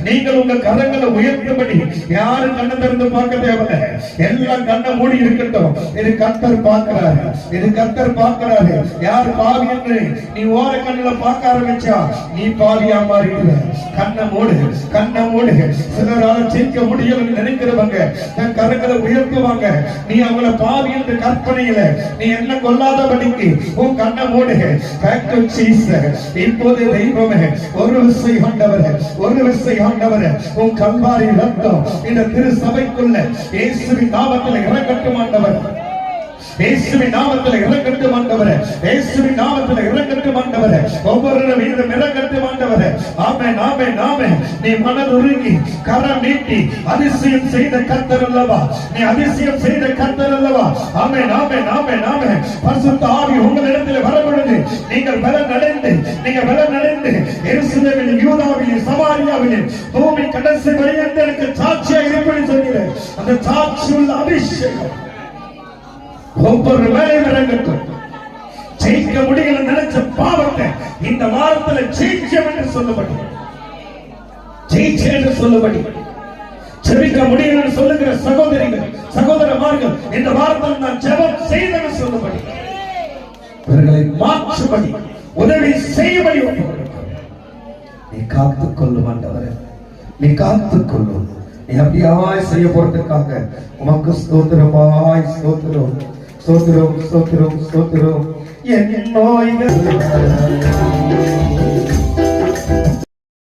நீங்கள் உங்கள் கரங்களை உயர்த்தபடி யாரும் கண்ணை திறந்து பார்க்க தேவையில்லை. எல்லாம் கண்ணை மூடி இருக்கட்டும். இது கர்த்தர் பார்க்கிறாரு, இது கர்த்தர் பார்க்கிறாரு. யார் பாவி என்று நீ ஓர கண்ணுல பார்க்க ஆரம்பிச்சா நீ பாவியா மாறிடுவ. கண்ணை மூடு, கண்ணை மூடு. சிலரால ஜெயிக்க முடியலன்னு நினைக்கிறவங்க தன் கரங்களை உயர்த்துவாங்க. நீ அவங்களை பாவி என்று கற்பனையில நீ என்ன கொள்ளாதபடிக்கு உன் கண்ணை மூடு. இப்போது தெய்வமே ஒரு விசை ஆண்டவரே, ஒரு விசை ஆண்டவரே, உன் கல்வாரி ரத்தம் இந்த திரு சபைக்குள்ள இயேசுவின் நாமத்தில் இறங்கட்டும் ஆண்டவர். இயேசுவின் நாமத்தில் இறங்கட்டும் ஆண்டவரே, இயேசுவின் நாமத்தில் இறங்கட்டும் ஆண்டவரே. ஒவ்வொரு வீடும் இறங்கட்டும் ஆண்டவரே. ஆமென், ஆமென், ஆமென். நீ மனதுருகி கரம் நீட்டி அதிசயம் செய்த கர்த்தர் அல்லவா, நீ அதிசயம் செய்த கர்த்தர் அல்லவா. ஆமென், ஆமென், ஆமென், ஆமென். பரிசுத்த ஆவி உங்களிடத்தில் வரப்பொழுது நீங்கள் பலன் அடைந்து, நீங்கள் பலன் அடைந்து எருசலேமில், யூதாவில், சமாரியாவில் பூமி கடைசி வரையில் எனக்கு சாட்சியாக இருப்பேன் சொல்கிறேன். அந்த சாட்சி உள்ள அபிஷேகம் ஒவ்வொரு வேலையும் இறங்கட்டும். ஜெயிக்க முடியல நினைச்ச பாவத்தை இந்த வாரத்தில் ஜெயிச்சம் என்று சொல்லப்படி, ஜெயிச்ச என்று சொல்லப்படி, ஜெபிக்க முடியல சொல்லுகிற சகோதரிகள் சகோதரமார்கள் இந்த வாரத்தில் நான் ஜெபம் செய்தேன் சொல்லப்படி, இவர்களை மாற்றும்படி உதவி செய்யும்படி நீ காத்துக் கொள்ளும் ஆண்டவரே, நீ காத்துக் கொள்ளும். நீ அப்படியாய் செய்ய போறதுக்காக உமக்கு ஸ்தோத்திரமாய் ஸ்தோத்திரம், ஸ்தோத்திரம், ஸ்தோத்திரம், ஸ்தோத்திரம். என் நோய்கள்